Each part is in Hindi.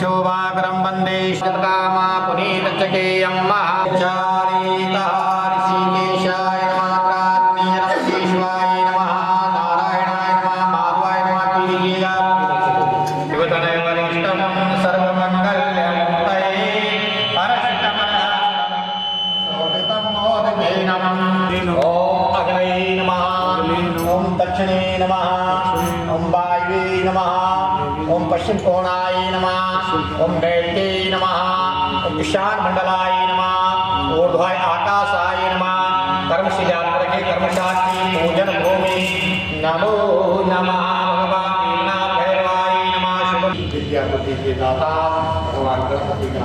शोभाकरं वन्दे शतकामा पुनीतचकेयं महाचारिताऋषिकेशाय नमः प्राज्ञेयशेषवाय नमः नारायणाय नमः माधवाय नमः शिवतनय वरिष्ठं सर्वमङ्गल्यं तये परशितमनः मोदके नमः ॐ अग्नये नमः ॐ दक्षिणे नमः ॐ वायवे नमः ओम पश्चिम कोणाय नमः ओम नैऋत्ये नमः ओम ईशान मंडलाय नमः ऊर्ध्वाय आकाशाय नमः कर्म से जाकर के कर्मशास्त्री पूजन भूमि नमो नमः भगवान वीरनाथ भैरवाय नमः शुभ विद्या बुद्धि के दाता भगवान गणपति का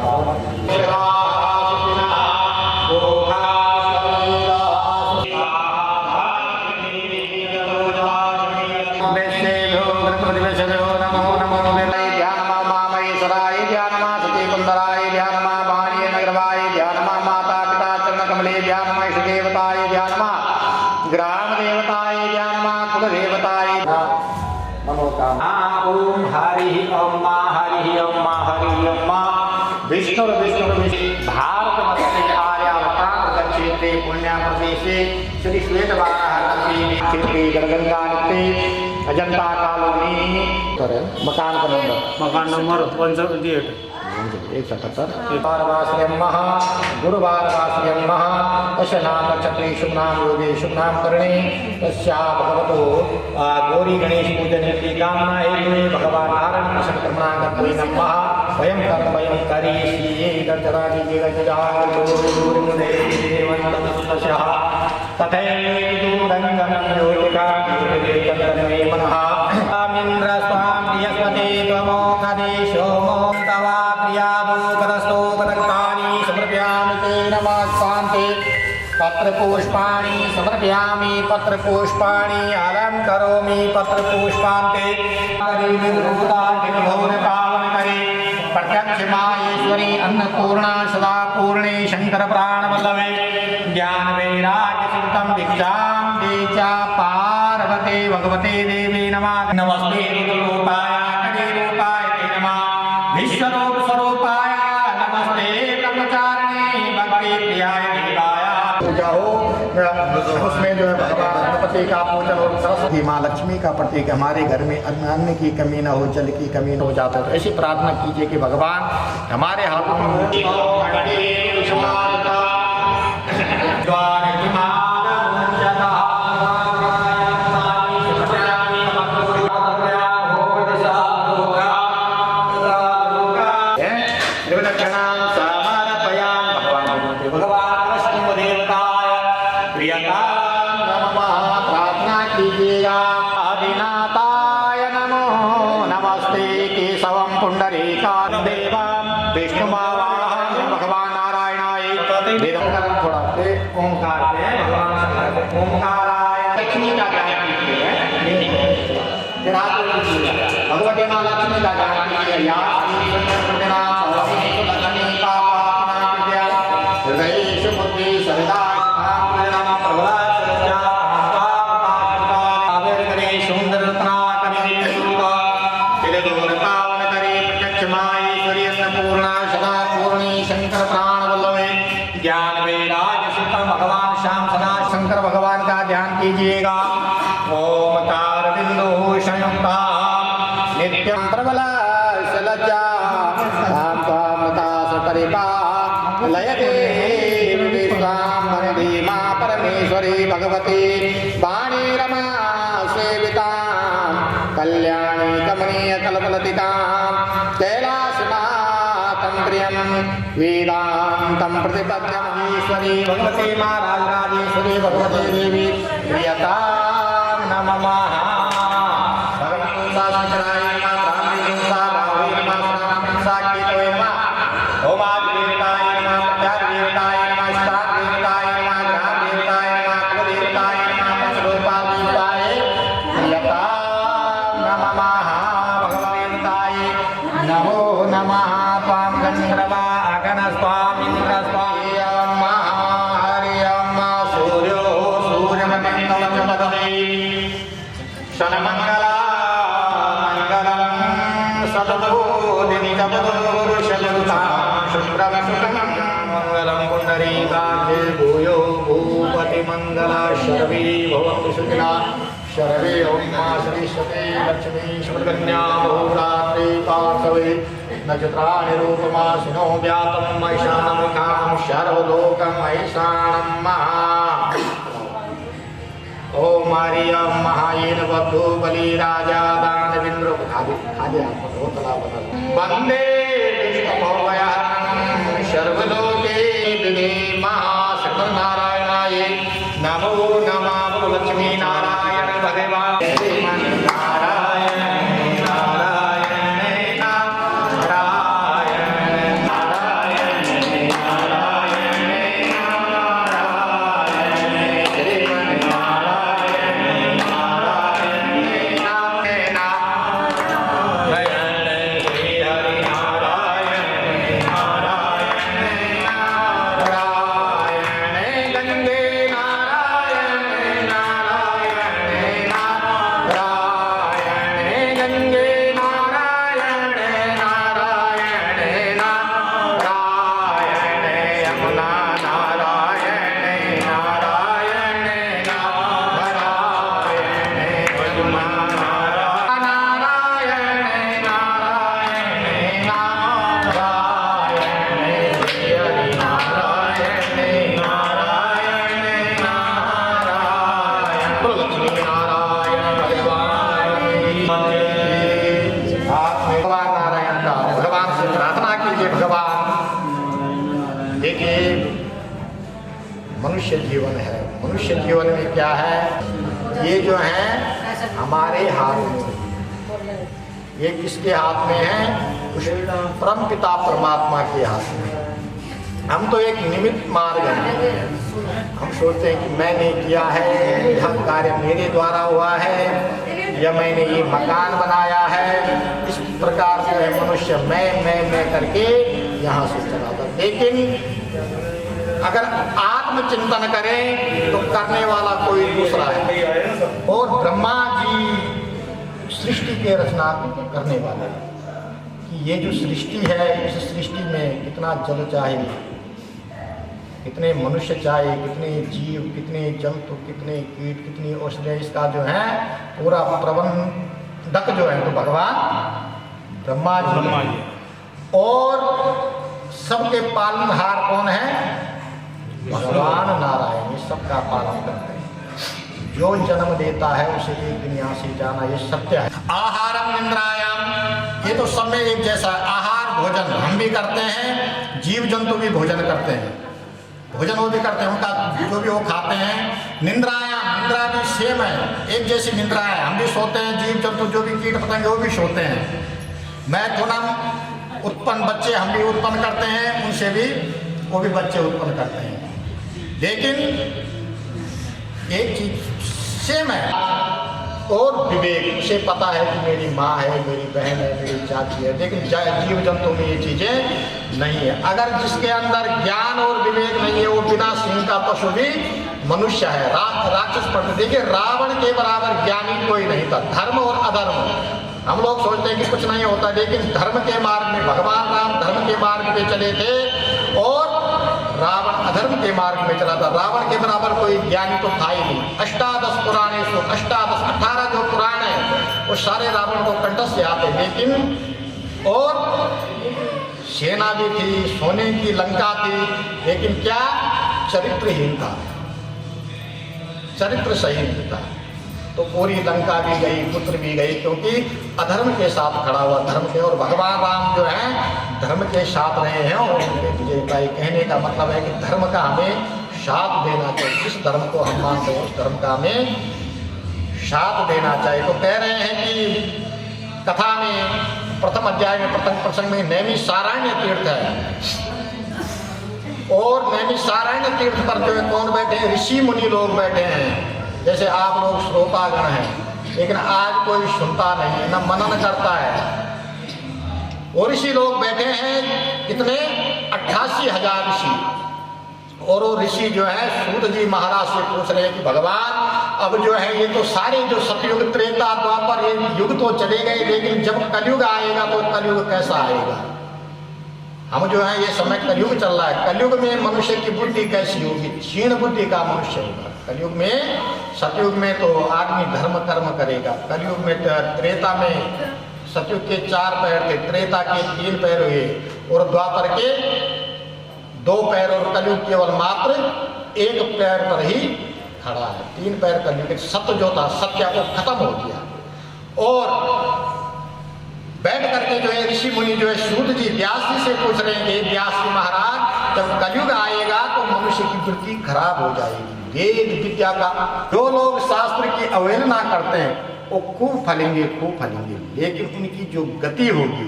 ग्राम देवताय ज्ञानमा कुल देवताय मनोकामना ओम हरि ओम मा हरि ओम मा हरि ओम मा विष्णु भारतवर्षे आर्यावतार क्षेत्रे पुण्या प्रदेशे श्री श्वेतवाराह क्षेत्रे गणगंगा नित्ये अजंता कॉलोनी मकान का नंबर 178 177 महा गुरुवारवास्यं महा दश नाम नक्षत्रे शुभ नाम योगे शुभ नाम करणे तस्या भगवतो गौरी गणेश पूजन की कामना हेतु भगवान नारायण कृष्ण कर्मणागतवे नमः वयं कर्म वयं करिष्ये दर्शरादि जगजागरूरमुदेवन्ततस्यः तथैवदूरङ्गनं योगिका योगितन्तन्मे मनः आमिन्द्र स्वां प्रियस्पते त्वमोकदेशो मों तवा प्रियादोकरस्तोकरक्तानि समर्पयामि ते नमः स्वान्ते पत्रपुष्पाणि समर्पयामि पत्रपुष्पाणि अलङ्करोमि पत्रपुष्पान्ते पावनकरे प्रत्यक्ष माहेश्वरी अन्नपूर्णा सदा पूर्णे शंकर प्राणवल्लभे ज्ञान वैराग्य सिद्धं दीक्षां देचा पार्वते भगवते देवी नमः नमस्ते रूपाय कलिरूपाय ते नमः विश्वरूप स्वरूपाय नमस्ते ब्रह्मचारिणे भक्ति प्रियाय देवाय पूजा हो उसमें जो है भगवान गणपति का पूजन और सरस्वती माँ लक्ष्मी का प्रतीक हमारे घर में अन्न की कमी न हो जल की कमी न हो जाता है तो ऐसी प्रार्थना कीजिए कि भगवान हमारे हाथों में भगवान नारायणाय थोड़ा ओंकार ओंकाराय लक्ष्मी का गायन कीजिए भगवती माँ लक्ष्मी का गायन कीजिए ज्ञान वैराग्य सिद्धं भगवान श्याम सदा शंकर भगवान का ध्यान कीजिएगा। ओमकार बिंदु संयुक्ता नित्यं प्रबला सलज्जा ताम तामता सपरिपा लयते विश्वाम धीमा परमेश्वरी भगवती वाणी रमा सेविता कल्याणी कमनीय कल्पलतिता वेदान्तं प्रतिपद्यमहेश्वरी भगवती महाराजराजेश्वरी भगवती देवी प्रियतां नमः। भगवन्ता शंकराय नमः, ब्राह्मणेन्द्रा राहुल नमः, श्रावणसा केतवे नमः, होमादिदेवताय नमः, प्रत्यादिदेवताय नमः, इष्टादिदेवताय नमः, ग्रामदेवताय नमः, कुलदेवताय नमः, पंचरूपादेवताय प्रियतां नमः। भगवन्ताय नमो नमः। त्वां गन्धर्वा अगनस्त्वामिन्द्रस्त्वायं हरियं सूर्यो सूर्यमण्डलमपदमे शनमङ्गलं सदबोधिनिजपदोरुषलुतां शुक्रवशुकं मङ्गलं पुण्डरीकाक्षे भूयो भूपतिमङ्गला शर्वी भवन्तु सुखिना शर्वे ॐ श्रीशते लक्ष्मी शुभकन्या बहुरात्रि पार्थवे नक्षत्राणि रूपमासिनो व्यातं महिषाणमुखां शर्वलोकं महिषाणं महा ओम हरियं महायेन बद्धो बलि राजा दानवेन्द्र खादे वंदे विष्णुभवयहरं सर्वलोके दिने महाशंकर नारायणाय नमो नमः। लक्ष्मी नारायण भगवान मनुष्य जीवन है। मनुष्य जीवन में क्या है, ये जो है हमारे हाथ में, ये किसके हाथ में है? उस परम पिता परमात्मा के हाथ में। हम तो एक निमित्त मार्ग हैं। हम सोचते हैं कि मैंने किया है, यह कार्य मेरे द्वारा हुआ है, या मैंने ये मकान बनाया है। इस प्रकार से है मनुष्य मैं करके यहाँ से चला था। लेकिन अगर आत्मचिंतन करें तो करने वाला कोई दूसरा है। और ब्रह्मा जी सृष्टि के रचना करने वाले हैं कि ये जो सृष्टि है, इस सृष्टि में कितना जल चाहिए, कितने मनुष्य चाहिए, कितने जीव, कितने जंतु, कितने कीट, कितनी औषधियाँ, इसका जो है पूरा प्रबंधक जो है तो भगवान ब्रह्मा जी। और सबके पालनहार कौन है? भगवान नारायण। ये सबका पालन करते हैं। जो जन्म देता है उसे एक दिन यहाँ से जाना, ये सत्य है। आहारम निंद्रायाम, ये तो सब में एक जैसा है। आहार भोजन हम भी करते हैं, जीव जंतु भी भोजन करते हैं, भोजन वो भी करते हैं, उनका जो भी वो खाते हैं। निंद्रायाम, निंद्रा भी सेम है, एक जैसी निंद्रा है। हम भी सोते हैं, जीव जंतु जो भी कीट पतंगे वो भी सोते हैं। मैं थोड़ा उत्पन्न बच्चे हम भी उत्पन्न करते हैं, उनसे भी वो भी बच्चे उत्पन्न करते हैं। लेकिन एक चीज सेम है। और विवेक, उसे पता है कि मेरी माँ है, मेरी बहन है, मेरी चाची है। लेकिन जीव जंतु में ये चीजें नहीं है। अगर जिसके अंदर ज्ञान और विवेक नहीं है, वो बिना सिंह का पशु भी मनुष्य है, राक्षस पर। देखिए रावण के बराबर ज्ञानी कोई नहीं था। धर्म और अधर्म, हम लोग सोचते हैं कि कुछ नहीं होता, लेकिन धर्म के मार्ग में भगवान राम धर्म के मार्ग पे चले थे और रावण अधर्म के मार्ग में चला था। रावण के बराबर कोई ज्ञानी तो था ही नहीं। 18 जो पुराण है वो सारे रावण को कंठस्थ से आते। लेकिन और सेना भी थी, सोने की लंका थी, लेकिन क्या चरित्रहीन था, चरित्र सही नहीं था। तो पूरी लंका भी गई, पुत्र भी गई, क्योंकि अधर्म के साथ खड़ा हुआ धर्म के। और भगवान राम जो है धर्म के साथ रहे हैं और उनके विजय पाई। कहने का मतलब है कि धर्म का हमें साथ देना चाहिए। जिस धर्म को हम मानते हैं उस धर्म का हमें साथ देना चाहिए। तो कह रहे हैं कि कथा में प्रथम अध्याय में प्रथम प्रसंग में नैमिषारण्य तीर्थ है, और नैमिषारण्य तीर्थ पर जो है कौन बैठे हैं? ऋषि मुनि लोग बैठे हैं। जैसे आप लोग श्रोतागण हैं, लेकिन आज कोई सुनता नहीं है, न मनन करता है। और ऋषि लोग बैठे हैं कितने? 88,000 ऋषि। और वो ऋषि जो है सूत जी महाराज से पूछ रहे हैं कि भगवान अब जो है ये तो सारे जो सतयुग त्रेता द्वापर ये युग तो चले गए, लेकिन जब कलयुग आएगा तो कलयुग कैसा आएगा? हम जो है ये समय कलयुग चल रहा है, कलयुग में मनुष्य की बुद्धि कैसी होगी? क्षीण बुद्धि का मनुष्य होगा। कलयुग में, सतयुग में तो आदमी धर्म कर्म करेगा, कलयुग में त्रेता में सतयुग के 4 पैर थे, त्रेता के 3 पैर हुए, और द्वापर के 2 पैर, और कलयुग केवल मात्र 1 पैर पर ही खड़ा है। 3 पैर कलयुग। सत्य जो था, सत्य वो खत्म हो गया। और बैठ करके जो है ऋषि मुनि जो है सूत जी व्यास जी से पूछ रहे हैं कि व्यास जी महाराज जब कलयुग आएगा तो मनुष्य की वृत्ति खराब हो जाएगी। वेद विद्या का जो लोग शास्त्र की अवहेलना करते हैं वो खूब फलेंगे, खूब फलेंगे, लेकिन उनकी जो गति होगी,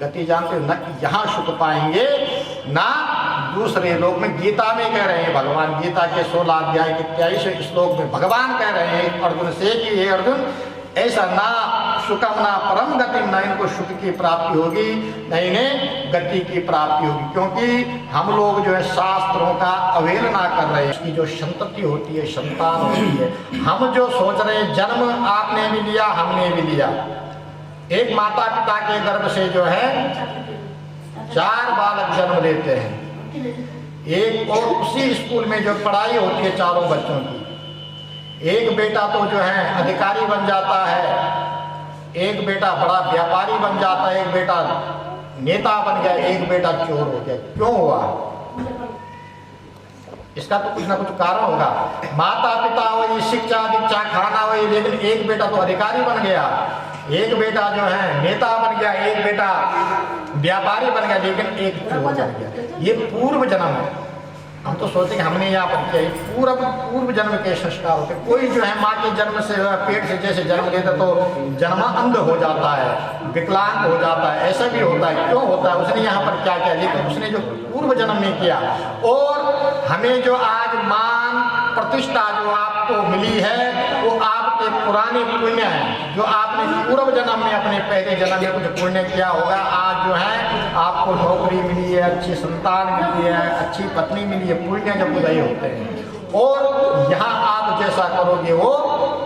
गति जानते हो, न यहाँ सुख पाएंगे ना दूसरे लोक में। गीता में कह रहे हैं भगवान, गीता के 16 अध्याय के 23वें श्लोक में भगवान कह रहे हैं अर्जुन से कि हे अर्जुन, ऐसा ना सुखम ना परम गति, न इनको सुख की प्राप्ति होगी, न इन्हें गति की प्राप्ति होगी, क्योंकि हम लोग जो है शास्त्रों का अवहेलना कर रहे हैं। उसकी जो संतति होती है, संतान होती है, हम जो सोच रहे हैं जन्म आपने भी लिया, हमने भी लिया। एक माता पिता के गर्भ से जो है 4 बालक जन्म लेते हैं। एक और उसी स्कूल में जो पढ़ाई होती है चारों बच्चों की, एक बेटा तो जो है अधिकारी बन जाता है, एक बेटा बड़ा व्यापारी बन जाता है, एक बेटा नेता बन गया, एक बेटा चोर हो गया। क्यों हुआ? इसका तो कुछ ना कुछ कारण होगा। माता पिता वही, शिक्षा दीक्षा खाना वही, लेकिन एक बेटा तो अधिकारी बन गया, एक बेटा जो है नेता बन गया, एक बेटा व्यापारी बन गया, लेकिन एक चोर बन गया। ये पूर्व जन्म है। हम तो सोचते हैं हमने यहाँ पर किया, पूर्व जन्म के संस्कार होते। कोई जो है माँ के जन्म से पेट से जैसे जन्म लेता तो जन्म अंध हो जाता है, विकलांग हो जाता है, ऐसा भी होता है। क्यों होता है? उसने यहाँ पर क्या किया, लेकिन उसने जो पूर्व जन्म में किया। और हमें जो आज मान प्रतिष्ठा जो आपको मिली है वो आपके पुराने पुण्य है, जो आपने पूर्व जन्म में अपने पहले जन्म में कुछ पुण्य किया होगा। आज जो है आपको नौकरी मिली है, अच्छी संतान मिली है, अच्छी पत्नी मिली है, पुण्य जब उदय होते हैं। और यहाँ आप जैसा करोगे वो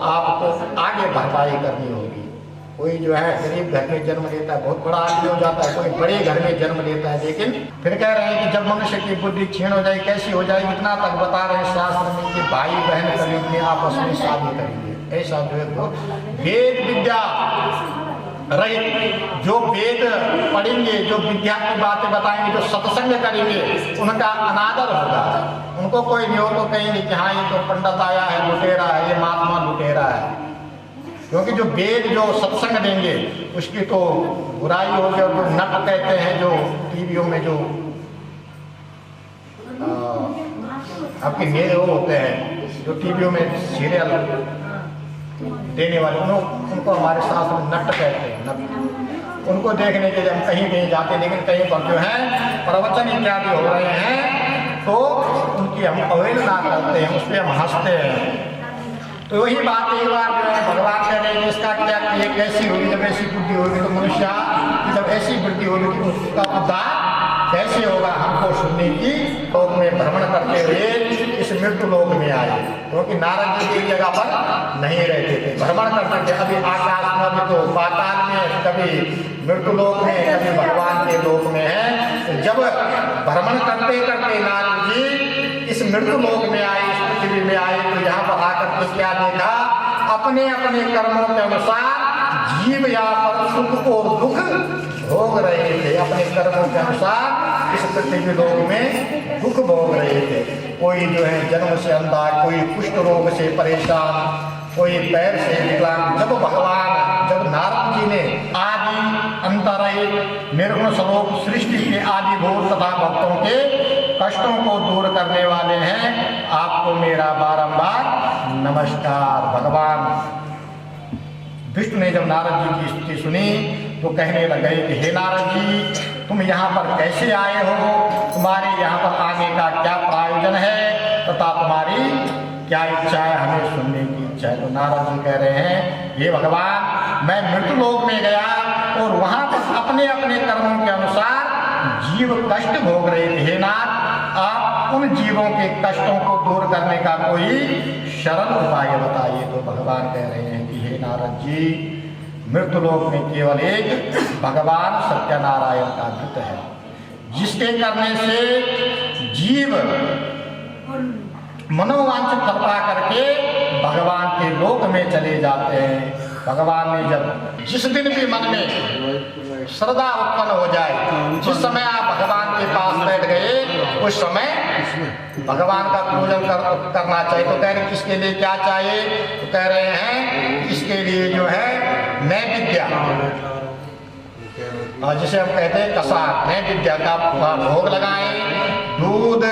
आपको आगे भरपाई करनी होगी। कोई जो है गरीब घर में जन्म लेता है, बहुत बड़ा आदमी हो जाता है, कोई बड़े घर में जन्म लेता है, लेकिन फिर कह रहे हैं कि जब मनुष्य की बुद्धि क्षीण हो जाए, कैसी हो जाएगी? इतना तक बता रहे हैं शास्त्र में कि भाई बहन कलयुग में आपस में शादी करेंगे। ऐसा जो है वो वेद विद्या रहित, जो वेद पढ़ेंगे, जो विद्या की बातें बताएंगे, जो सत्संग करेंगे, उनका अनादर होगा। उनको कोई नहीं हो तो कहेंगे कि हाँ ये तो पंडित आया है, लुटेरा है, ये महात्मा लुटेरा है। क्योंकि जो वेद जो सत्संग देंगे उसकी तो बुराई होगी। और जो नट कहते हैं, जो टीवियों में जो आपके मेरे वो होते हैं, जो टीवियों में सीरियल देने वाले, उनको हमारे शास्त्र में नट कहते हैं। नट, उनको देखने के लिए हम कहीं कहीं जाते हैं, लेकिन कहीं पर जो है प्रवचन इत्यादि हो रहे हैं तो उनकी हम अवहेलना करते हैं, उस पर हम हंसते हैं। तो वही बात एक बार जो है भगवान कह रहे हैं इसका क्या, ये कैसी होगी? जब ऐसी बुद्धि होगी तो मनुष्य जब ऐसी बुद्धि होगी तो उसका उद्धार कैसे होगा? हमको सुनने की लोक में भ्रमण करते हुए इस मृत्यु लोक में आए, क्योंकि नारद जी की जगह पर नहीं रहते थे, भ्रमण करते थे। अभी आकाश में, अभी तो पाताल में, कभी मृत्यु लोक में, कभी भगवान के लोक में है। जब भ्रमण करते करते नारद जी इस मृत्यु लोक में आए, इस पृथ्वी में आए, तो यहाँ पर आकर के क्या देखा? अपने अपने कर्मों के अनुसार जीव यहाँ पर सुख और दुख भोग रहे थे। अपने कर्मों के अनुसार इस पृथ्वी लोक में दुख भोग रहे थे। कोई जो है जन्म से अंधा, कोई कुष्ठ रोग से परेशान, कोई पैर से विकलांग। जब नारद जी ने आदि अंतरहित निर्गुण स्वरूप सृष्टि के आदिभूत तथा भक्तों के कष्टों को दूर करने वाले हैं, आपको मेरा बारंबार नमस्कार। भगवान विष्णु ने जब नारद जी की स्तुति सुनी तो कहने लगे कि हे नारद जी, तुम यहाँ पर कैसे आए हो, तुम्हारे यहाँ पर आने का क्या प्रयोजन है तथा तुम्हारी क्या इच्छा है, हमें सुनने की इच्छा है। तो नारद जी कह रहे हैं, हे भगवान, मैं मृत्यु लोक में गया और वहाँ पर अपने अपने कर्मों के अनुसार जीव कष्ट भोग रहे थे। हे नाथ, आप उन जीवों के कष्टों को दूर करने का कोई सरल उपाय बताइए। तो भगवान कह रहे हैं कि हे नारद जी, मृत्यु लोक में केवल एक भगवान सत्यनारायण का व्रत है, जिसके करने से जीव मनोवांछित फल पा करके भगवान के लोक में चले जाते हैं। भगवान ने जब जिस दिन भी मन में श्रद्धा उत्पन्न हो जाए, जिस समय आप भगवान के पास बैठ गए, उस समय भगवान का पूजन करना चाहिए। तो कह रहे किसके लिए क्या चाहिए? तो कह रहे हैं इसके लिए जो है नैवेद्य, जिसे हम कहते हैं कसार, नैवेद्य का भोग लगाएं। दूध,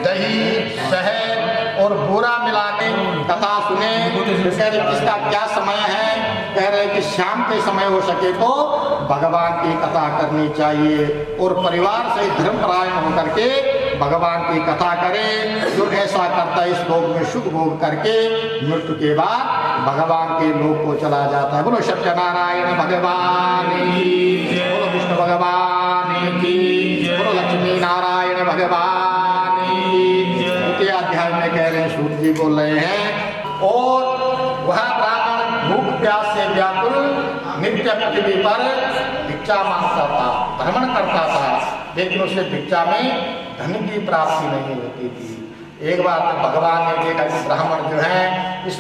दही, शहद और बूरा मिला के कथा सुने। कह रहे किसका क्या समय है? कह रहे कि शाम के समय हो सके तो भगवान की कथा करनी चाहिए और परिवार से धर्मपरायण होकर के भगवान की कथा करे। जो ऐसा करता है इस लोक में सुख भोग करके मृत्यु के बाद भगवान के लोक को चला जाता है। बोलो सत्यनारायण भगवान की, बोलो विष्णु भगवान की, बोलो लक्ष्मी नारायण भगवान की। द्वितीय अध्याय में कह रहे हैं, सूत जी बोल रहे हैं, और वह ब्राह्मण भूख प्यास से व्याकुल नित्य पृथ्वी पर भिक्षा मांगता था, भ्रमण करता था, लेकिन उसे भिक्षा में धन की प्राप्ति नहीं होती थी। एक बार जब भगवान ने देखा कि ब्राह्मण जो है इस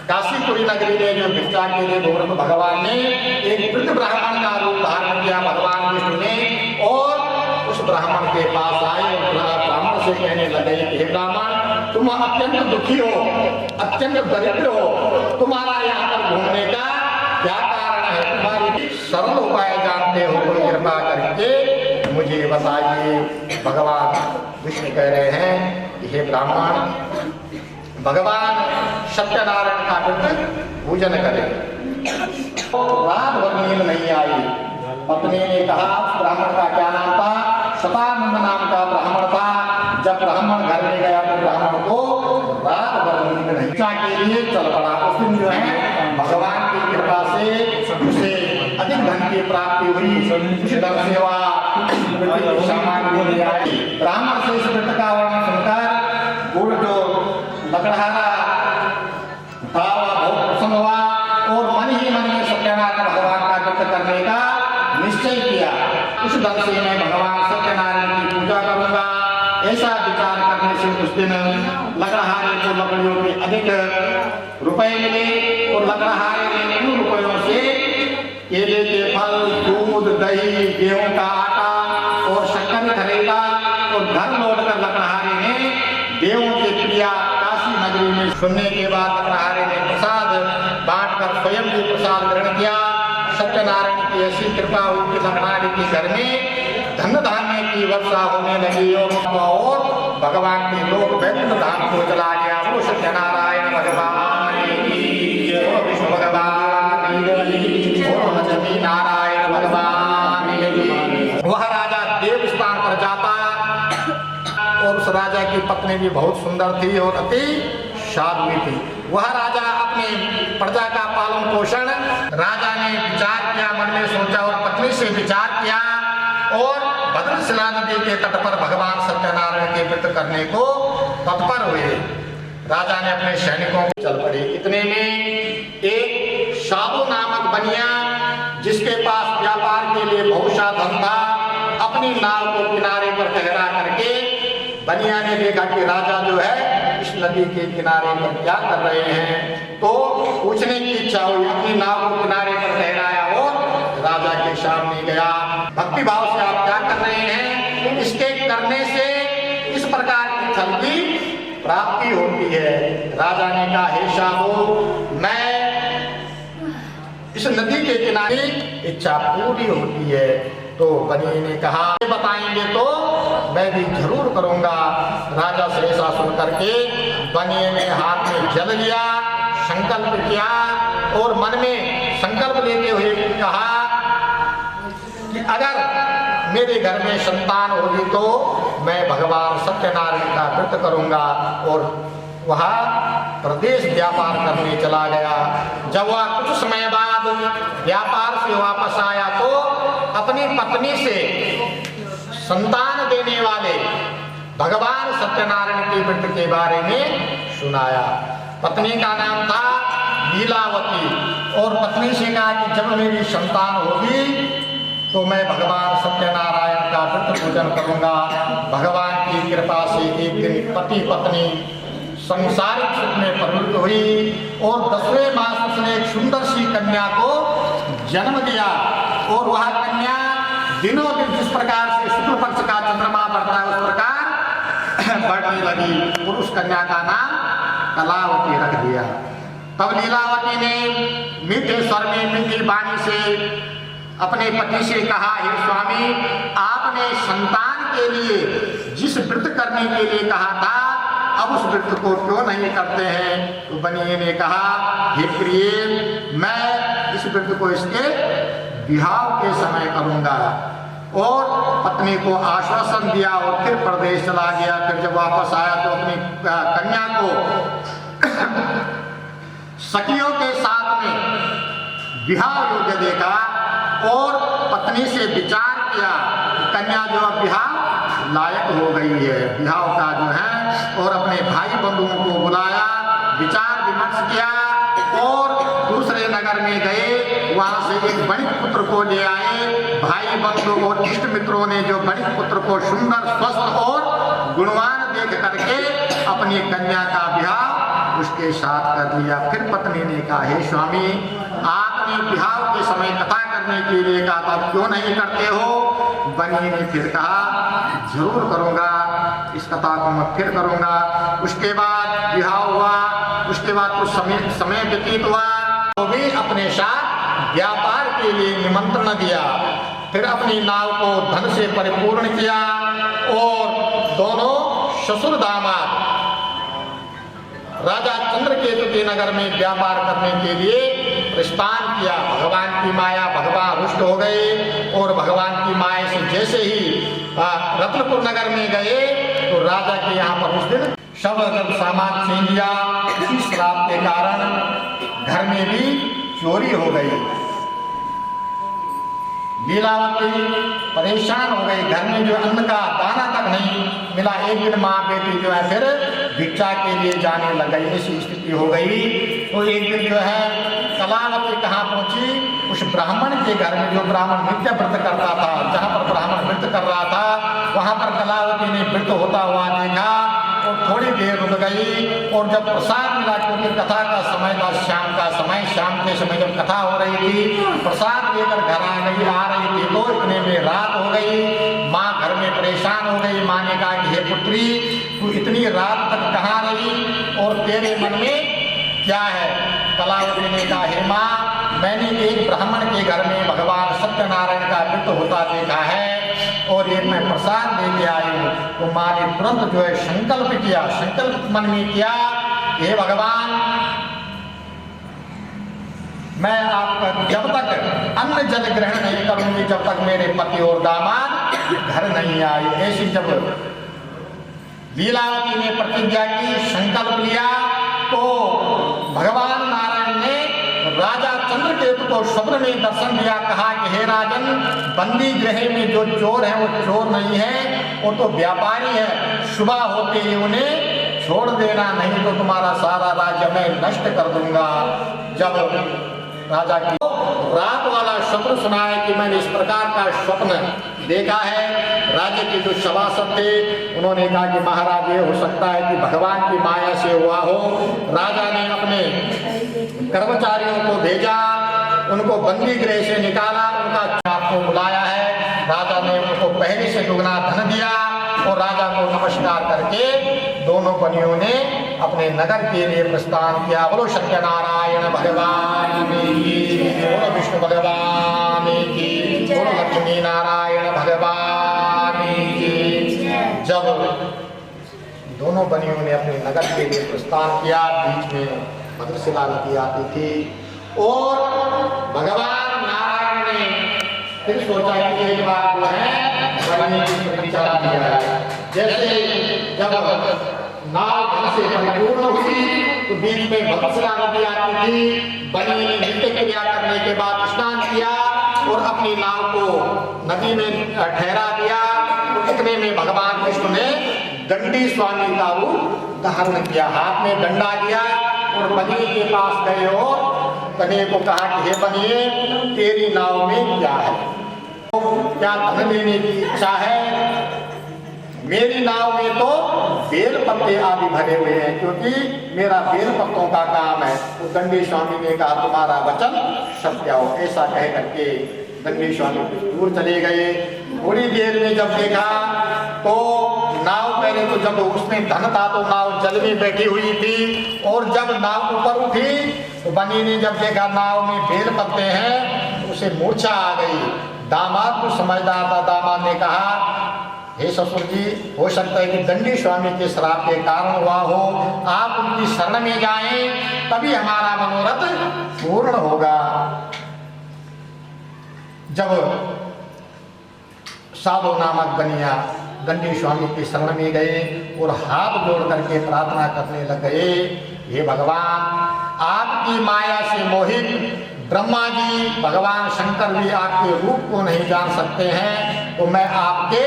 काशीपुरी नगरी में जो भिक्षा के लिए घूम, तो भगवान ने एक वृद्ध ब्राह्मण का रूप धारण किया भगवान विष्णु ने, और उस ब्राह्मण के पास आए और ब्राह्मण से कहने लगे कि हे ब्राह्मण, तुम अत्यंत दुखी हो, अत्यंत दरिद्र हो, तुम्हारा यहाँ पर घूमने का क्या कारण है? तुम्हारी सरल उपाय जानते हो तो कृपा करके मुझे बताइए। भगवान विष्णु कह रहे हैं कि हे ब्राह्मण, भगवान सत्यनारायण का व्रत पूजन करें। रात भर नींद नहीं आई। पत्नी ने कहा, ब्राह्मण का क्या नाम था? शतानंद नाम का ब्राह्मण था। जब ब्राह्मण घर में गया तो ब्राह्मण को रात भर नींद नहीं, भिक्षा के लिए चल पड़ा। उस दिन जो है भगवान की कृपा से उसे अधिक धन की प्राप्ति हुई, धन सेवा सामान ले आई। ब्राह्मण से इस व्रत का वर्णन सुनकर गुड़ जो लकड़हारा था वह बहुत प्रसन्न हुआ और मन ही मन में सत्यनारायण भगवान का व्रत करने का निश्चय किया। उस धन से मैं भगवान सत्यनारायण की पूजा करूंगा। ऐसा विचार करने से उस दिन लकड़हारे को लकड़ियों के अधिक रुपए मिले और लकड़हारे ने उन रुपयों से केले के फल, दूध, दही, गेहूं का आटा और शक्कर खरीदा और घर लौटकर लकड़हारे ने देवों के प्रिया काशी नगरी में सुनने के बाद लकड़हारे ने प्रसाद बांटकर स्वयं भी प्रसाद ग्रहण किया। सत्यनारायण की ऐसी कृपा हुई कि लकड़हारे के घर में धन धान्य की वर्षा होने लगी और भगवान के लोक वैकुंठ धाम को चला गया। वो सत्यनारायण भगवान की, वो विष्णु भगवान की, वो लक्ष्मी नारायण भगवान की। वह राजा देव स्थान पर जाता और उस राजा की पत्नी भी बहुत सुंदर थी और अति साध्वी थी। वह राजा अपने प्रजा का पालन पोषण, राजा ने विचार किया, मन में सोचा और पत्नी से विचार किया और भद्रशिला नदी के तट पर भगवान सत्यनारायण के व्रत करने को तत्पर हुए। राजा ने अपने सैनिकों को चल पड़े। इतने में एक साधु नामक बनिया, जिसके पास व्यापार के लिए बहुत सा धन था, अपनी नाव को किनारे पर ठहरा करके बनिया ने देखा कि राजा जो है इस नदी के किनारे पर क्या कर रहे हैं, तो पूछने की इच्छा हुई। अपनी नाव को किनारे पर ठहराया और राजा के सामने गया। भक्ति भाव से आप क्या कर रहे हैं? इसके करने से इस प्रकार की फल की प्राप्ति होती है। राजा ने कहा हे शाहो, मैं इस नदी के किनारे इच्छा पूरी होती है। तो बनिए ने कहा बताएंगे तो मैं भी जरूर करूंगा। राजा से ऐसा सुन करके बनिए ने हाथ में जल लिया, संकल्प किया और मन में संकल्प लेते हुए कहा कि अगर मेरे घर में संतान होगी तो मैं भगवान सत्यनारायण का व्रत करूंगा। और वह प्रदेश व्यापार करने चला गया। जब वह कुछ समय बाद व्यापार से वापस आया तो अपनी पत्नी से संतान देने वाले भगवान सत्यनारायण के व्रत के बारे में सुनाया। पत्नी का नाम था लीलावती और पत्नी से कहा कि जब मेरी संतान होगी तो मैं भगवान सत्यनारायण का व्रत पूजन करूंगा। भगवान की कृपा से एक दिन पति पत्नी संसारिक सुख में प्रवृत्त हुई और 10वें मास उसने एक सुंदर सी कन्या को जन्म दिया। और वह कन्या दिनों दिन जिस प्रकार से शुक्ल पक्ष का चंद्रमा बढ़ता है उस प्रकार बढ़ने लगी और उस कन्या का नाम कलावती रख दिया। तब लीलावती ने मीठे स्वर में मीठी वाणी से अपने पति से कहा, हे स्वामी, आपने संतान के लिए जिस व्रत करने के लिए कहा था अब उस व्रत को क्यों नहीं करते हैं? तो बनिए ने कहा, हे प्रिय, मैं इस व्रत को इसके विवाह के समय करूंगा। और पत्नी को आश्वासन दिया और फिर प्रदेश चला गया। फिर जब वापस आया तो अपनी कन्या को सखियों के साथ में विवाह योग्य देखा और पत्नी से विचार किया, कन्या जो अब विवाह लायक हो गई है, विवाह का जो है। और अपने भाई बंधुओं को बुलाया, विचार विमर्श किया और दूसरे नगर में गए। वहां से एक बणिक पुत्र को ले आए। भाई बंधु और इष्ट मित्रों ने जो बणिक पुत्र को सुंदर, स्वस्थ और गुणवान देख करके अपनी कन्या का विवाह उसके साथ कर लिया। फिर पत्नी ने कहा, हे स्वामी, आपने विवाह के समय कथा करने के लिए कहा था, क्यों नहीं करते हो? बनिए ने फिर कहा, जरूर करूंगा, इस कथा को मैं फिर करूंगा। उसके बाद विवाह हुआ। उसके बाद कुछ समय व्यतीत हुआ तो भी अपने साथ व्यापार के लिए निमंत्रण दिया। फिर अपनी नाव को धन से परिपूर्ण किया और दोनों ससुर दामाद राजा चंद्रकेतु के नगर में व्यापार करने के लिए प्रस्थान किया। भगवान की माया, भगवान रुष्ट हो गए और भगवान की माया से जैसे ही रत्नपुर नगर में गए तो राजा के यहाँ पर उस दिन सब जब सामान छीन लिया। इसी श्राप के कारण घर में भी चोरी हो गई। लीलावती परेशान हो गई, घर में जो अन्न का दाना तक नहीं मिला। एक दिन माँ बेटी जो है फिर भिक्षा के लिए जाने लग गई, ऐसी स्थिति हो गई। तो एक दिन जो है कलावती कहाँ पहुंची? उस ब्राह्मण के घर में, जो ब्राह्मण नित्य व्रत करता था, जहाँ पर ब्राह्मण व्रत कर रहा था वहाँ पर कलावती ने व्रत होता हुआ देखा और थोड़ी देर रुक गई। और जब प्रसाद मिला, क्योंकि कथा का समय था, शाम का समय, शाम के समय जब कथा हो रही थी, प्रसाद लेकर घर आ रही थी तो इतने में रात हो गई। माँ घर में परेशान हो गई। माँ ने कहा कि हे पुत्री, तू इतनी रात तक कहाँ रही और तेरे मन में क्या है? कलावती ने कहा, हे माँ, मैंने एक ब्राह्मण के घर में भगवान सत्यनारायण का व्रत होता देखा है और एक मैं प्रसाद लेके आई हूँ। तो माँ ने तुरंत जो है संकल्प किया, संकल्प मन में किया, हे भगवान, मैं आपका जब तक अन्न जल ग्रहण नहीं करूंगी जब तक मेरे पति और दामाद घर नहीं आए। ऐसी जब लीलावती ने प्रतिज्ञा की, संकल्प लिया, तो भगवान नारायण ने राजा चंद्रकेतु को स्वप्न में दर्शन दिया। कहा कि हे राजन, बंदी गृह में जो चोर है वो चोर नहीं है, वो तो व्यापारी है। सुबह होते ही उन्हें छोड़ देना, नहीं तो तुम्हारा सारा राज्य मैं नष्ट कर दूंगा। जब राजा की रात वाला स्वप्न सुना है कि मैंने इस प्रकार का स्वप्न देखा है, राज्य के जो सभासद थे उन्होंने कहा कि महाराज, ये हो सकता है कि भगवान की माया से हुआ हो। राजा ने अपने कर्मचारियों को भेजा, उनको बंदी गृह से निकाला, उनका आपको बुलाया है। राजा ने उनको पहले से दुगना धन दिया और राजा को नमस्कार करके दोनों बनियों ने अपने नगर के लिए प्रस्थान किया। बोलो सत्यनारायण भगवान की, बोलो विष्णु भगवान की, बोलो लक्ष्मी नारायण भगवान की। जब दोनों बनियों ने अपने नगर के लिए प्रस्थान किया, बीच में भद्रशिला नदी आती थी और भगवान नारायण ने फिर सोचा कि एक बार जो है बनियों की परीक्षा की जाए। जैसे जब नाव धन से परिपूर्ण हुई तो बीच में भद्रशिला नदी आती थी। बनी ने नित्य क्रिया करने के बाद स्नान किया और अपनी नाव को नदी में ठहरा दिया। तो इतने में भगवान विष्णु ने दंडी स्वामी का रूप धारण किया, हाथ में डंडा लिया और बनी के पास गए और बनी को कहा कि हे बनिए, तेरी नाव में क्या है? क्या धन लेने की इच्छा है? मेरी नाव में तो बेल पत्ते आदि भरे हुए हैं, क्योंकि मेरा बेल पत्तों का काम है। तो दंडी स्वामी ने कहा तुम्हारा वचन सत्य हो। ऐसा कह करके दंडी स्वामी कुछ दूर चले गए। थोड़ी देर में जब देखा तो नाव, पहले तो जब उसमें धन था तो नाव जल में बैठी हुई थी और जब नाव ऊपर उठी तो बनी ने जब देखा नाव में बेल पत्ते हैं तो उसे मूर्छा आ गई। दामाद को समझदार था, दामाद ने कहा हे ससुर जी, हो सकता है कि दंडी स्वामी के श्राप के कारण हुआ हो, आप उनकी शरण में जाएं तभी हमारा मनोरथ पूर्ण होगा। जब साधु नामक बनिया दंडी स्वामी की शरण में गए और हाथ जोड़ करके प्रार्थना करने लग गए, हे भगवान, आपकी माया से मोहित ब्रह्मा जी, भगवान शंकर भी आपके रूप को नहीं जान सकते हैं, तो मैं आपके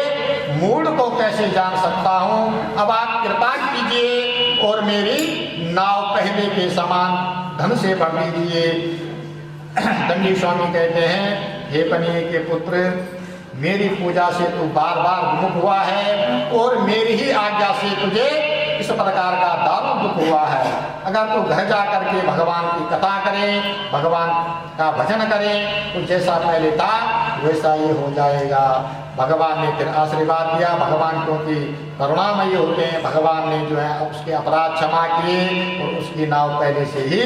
मूड को कैसे जान सकता हूँ? अब आप कृपा कीजिए और मेरी नाव पहले के समान धन से भर दीजिए। दंडी स्वामी कहते हैं, हे बनिए के पुत्र, मेरी पूजा से तू बार बार विमुख हुआ है और मेरी ही आज्ञा से तुझे इस प्रकार का दारुण दुख हुआ है। अगर तू घर जा करके भगवान की कथा करे, भगवान का भजन करे तो जैसा पहले था वैसा ही हो जाएगा। भगवान ने फिर आशीर्वाद दिया। भगवान क्योंकि करुणामयी होते हैं, भगवान ने जो है उसके अपराध क्षमा किए और उसकी नाव पहले से ही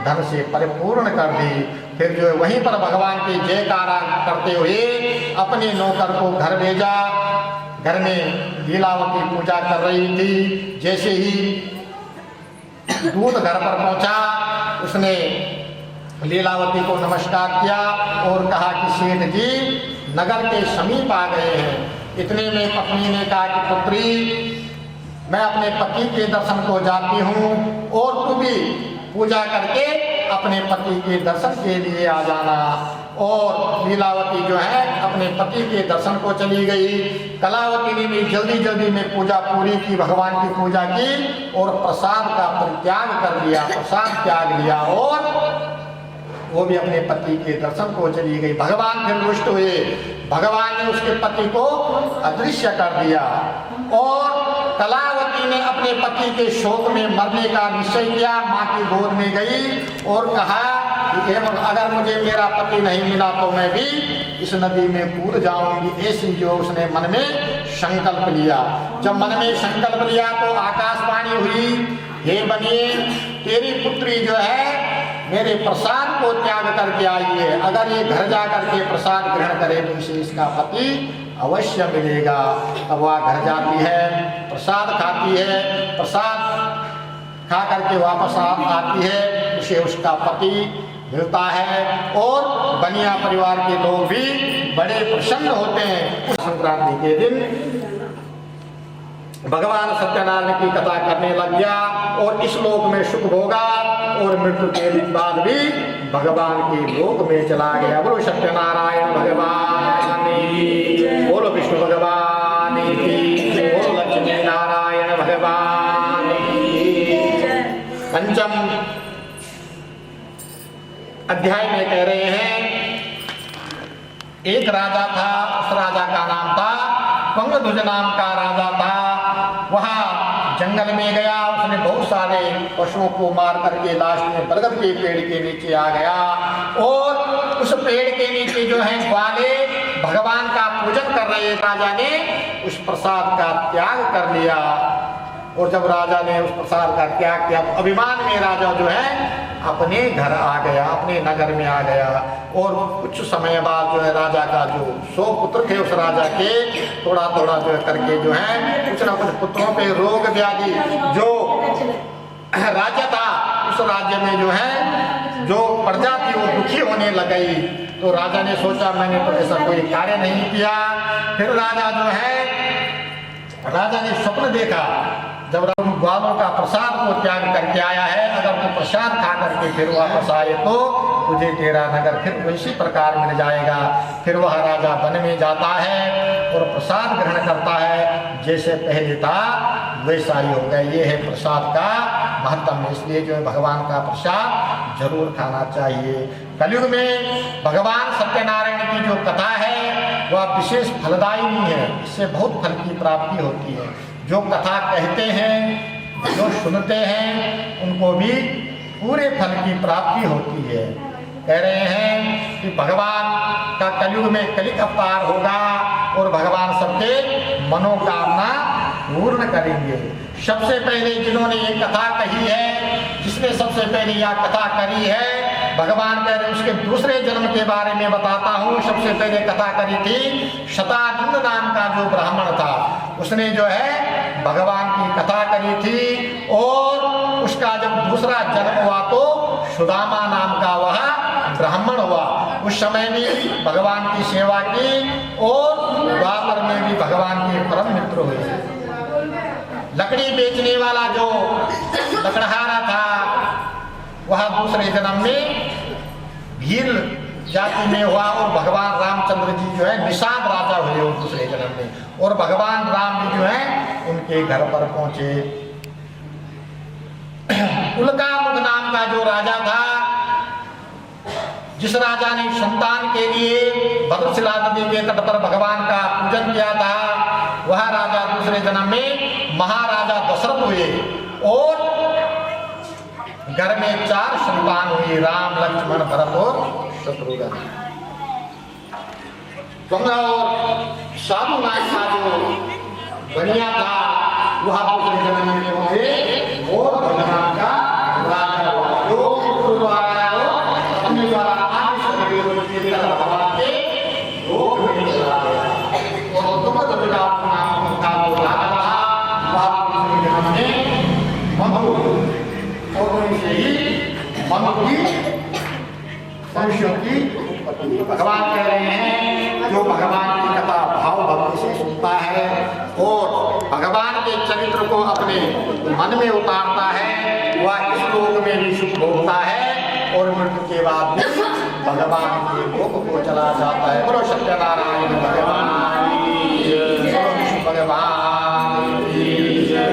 धन से परिपूर्ण कर दी। फिर जो है वहीं पर भगवान की जयकारा करते हुए अपने नौकर को घर भेजा। घर में लीलावती पूजा कर रही थी। जैसे ही दूध घर पर पहुंचा, उसने लीलावती को नमस्कार किया और कहा कि सेठ जी नगर के समीप आ गए हैं। इतने में पत्नी ने कहा कि पुत्री, मैं अपने पति के दर्शन को जाती हूँ और तू भी पूजा करके अपने पति के दर्शन के लिए आ जाना। और लीलावती जो है अपने पति के दर्शन को चली गई। कलावती ने भी जल्दी जल्दी में पूजा पूरी की, भगवान की पूजा की और प्रसाद का परित्याग कर दिया, प्रसाद त्याग लिया और वो भी अपने पति के दर्शन को चली गई। भगवान फिर रुष्ट हुए। भगवान ने उसके पति को अदृश्य कर दिया और कलावती ने अपने पति के शोक में मरने का निश्चय किया। माँ की गोद में गई और कहा कि अगर मुझे मेरा पति नहीं मिला तो मैं भी इस नदी में कूद जाऊंगी। ऐसी जो उसने मन में संकल्प लिया। जब मन में संकल्प लिया तो आकाशवाणी हुई, हे बनिए, तेरी पुत्री जो है मेरे प्रसाद को त्याग करके आई है। अगर ये घर जा करके प्रसाद ग्रहण करे तो इसे इसका पति अवश्य मिलेगा। अब वह घर जाती है, प्रसाद खाती है, प्रसाद खा करके वापस आती है, उसे उसका पति मिलता है और बनिया परिवार के लोग भी बड़े प्रसन्न होते हैं। उस संक्रांति के दिन भगवान सत्यनारायण की कथा करने लग गया और इस लोक में सुख भोगा और मृत्यु के बाद भी भगवान के लोक में चला गया। बोलो सत्यनारायण भगवान की, बोलो विष्णु भगवान की, बोलो लक्ष्मी नारायण भगवान की। पंचम अध्याय में कह रहे हैं, एक राजा था, उस राजा का नाम था पंगध्वज नाम का राजा था। वहाँ जंगल में गया, उसने बहुत सारे पशुओं को मार करके लास्ट में बरगद के पेड़ के नीचे आ गया और उस पेड़ के नीचे जो है ग्वाले भगवान का पूजन कर रहे। राजा ने उस प्रसाद का त्याग कर लिया और जब राजा ने उस प्रसाद का त्याग किया तो अभिमान में राजा जो है अपने घर आ गया, अपने नगर में आ गया। और कुछ समय बाद जो है राजा का जो 100 पुत्र थे उस राजा के थोड़ा थोड़ा जो है करके जो है कुछ ना कुछ पुत्रों पे रोग व्याधि जो राज्य था उस राज्य में जो है जो प्रजा थी वो दुखी होने लग गई। तो राजा ने सोचा मैंने तो ऐसा कोई कार्य नहीं किया। फिर राजा जो है राजा ने स्वप्न देखा, जब ग्वालों का प्रसाद को त्याग करके आया है, अगर तू प्रसाद खा करके फिर वापस आए तो तुझे तेरा नगर फिर उसी प्रकार मिल जाएगा। फिर वह राजा वन में जाता है और प्रसाद ग्रहण करता है, जैसे पहले था वैसा ही हो गया। ये है प्रसाद का महत्व। इसलिए जो है भगवान का प्रसाद जरूर खाना चाहिए। कलयुग में भगवान सत्यनारायण की जो कथा है वह विशेष फलदायी नहीं है, इससे बहुत फल की प्राप्ति होती है। जो कथा कहते हैं, जो सुनते हैं, उनको भी पूरे फल की प्राप्ति होती है। कह रहे हैं कि भगवान का कलयुग में कलिक अवतार होगा और भगवान सबके मनोकामना पूर्ण करेंगे। सबसे पहले जिन्होंने ये कथा कही है, जिसने सबसे पहले यह कथा करी है, भगवान कह रहे उसके दूसरे जन्म के बारे में बताता हूँ। सबसे पहले कथा करी थी शतानंद नाम का जो ब्राह्मण था, उसने जो है भगवान की कथा करी थी। और उसका जब दूसरा जन्म हुआ तो सुदामा नाम का वह ब्राह्मण हुआ। उस समय में भगवान की सेवा की और द्वापर में भी भगवान के परम मित्र हुए। लकड़ी बेचने वाला जो लकड़हारा था वह दूसरे जन्म में भील जाति में हुआ और भगवान रामचंद्र जी जो है निषाद राजा हुए वो दूसरे जन्म में। और भगवान राम भी जो है उनके घर पर पहुंचे। उल्कामुख नाम का जो राजा था, जिस राजा ने संतान के लिए भद्रशिला नदी के तट पर भगवान का पूजन किया था, वह राजा दूसरे जन्म में महाराजा दशरथ हुए। और घर में 4 संतान हुई, राम, लक्ष्मण, भरत और शत्रुघ्न। और साधु नाथ का जो बनिया था वह दूसरे जन्म में हुए और भगवान का राजा हुआ। जो द्वारा अपने द्वारा भगवान के लोक में चला गया। और दुर्गा नाम का जो राजा था वह दूसरे जन्म में मनु और उनसे ही मनु की मनुष्यों की भगवान कह रहे हैं जो भगवान की कथा भाव भक्ति से सुनता है और भगवान के चरित्र को अपने मन में उतारता है, वह इस लोक में भी सुख भोगता है और मृत्यु के बाद भी भगवान के लोक को चला जाता है। बोलो सत्यनारायण भगवान की जय, बोलो विष्णु भगवान की जय।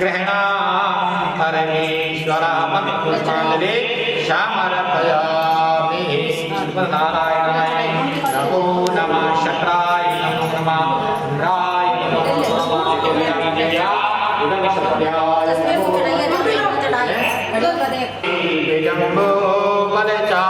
गृहणा परमेश्वरामपि पुष्पाञ्जलि समर्पयामि। नारायणाय नमो नमः, शक्राय नमो नमः, इंद्राय नमो नमः, जम्बो बलचा